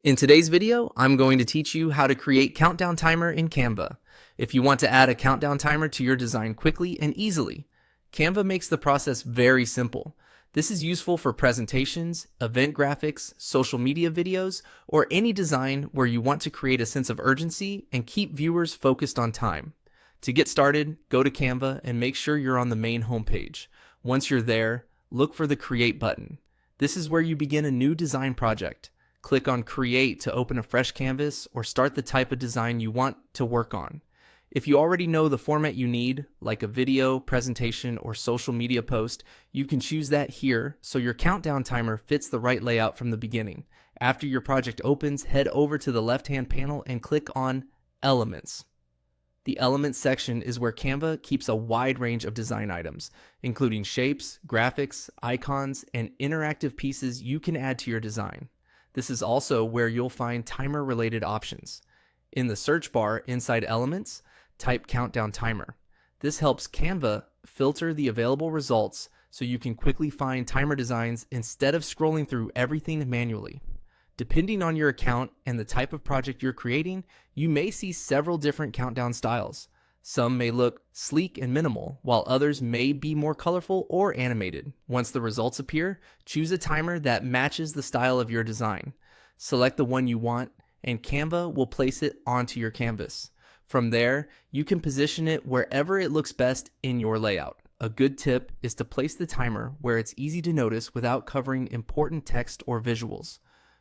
In today's video, I'm going to teach you how to create countdown timer in Canva. If you want to add a countdown timer to your design quickly and easily, Canva makes the process very simple. This is useful for presentations, event graphics, social media videos, or any design where you want to create a sense of urgency and keep viewers focused on time. To get started, go to Canva and make sure you're on the main homepage. Once you're there, look for the Create button. This is where you begin a new design project. Click on Create to open a fresh canvas or start the type of design you want to work on. If you already know the format you need, like a video, presentation, or social media post, you can choose that here so your countdown timer fits the right layout from the beginning. After your project opens, head over to the left-hand panel and click on Elements. The Elements section is where Canva keeps a wide range of design items, including shapes, graphics, icons, and interactive pieces you can add to your design. This is also where you'll find timer-related options. In the search bar inside Elements, type Countdown Timer. This helps Canva filter the available results so you can quickly find timer designs instead of scrolling through everything manually. Depending on your account and the type of project you're creating, you may see several different countdown styles. Some may look sleek and minimal, while others may be more colorful or animated. Once the results appear, choose a timer that matches the style of your design. Select the one you want, and Canva will place it onto your canvas. From there, you can position it wherever it looks best in your layout. A good tip is to place the timer where it's easy to notice without covering important text or visuals.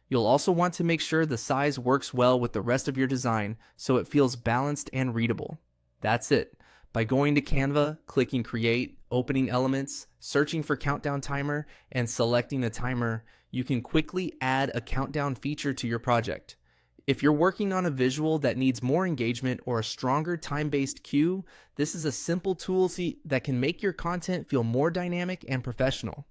You'll also want to make sure the size works well with the rest of your design so it feels balanced and readable. That's it. By going to Canva, clicking Create, opening Elements, searching for Countdown Timer, and selecting a timer, you can quickly add a countdown feature to your project. If you're working on a visual that needs more engagement or a stronger time-based cue, this is a simple tool that can make your content feel more dynamic and professional.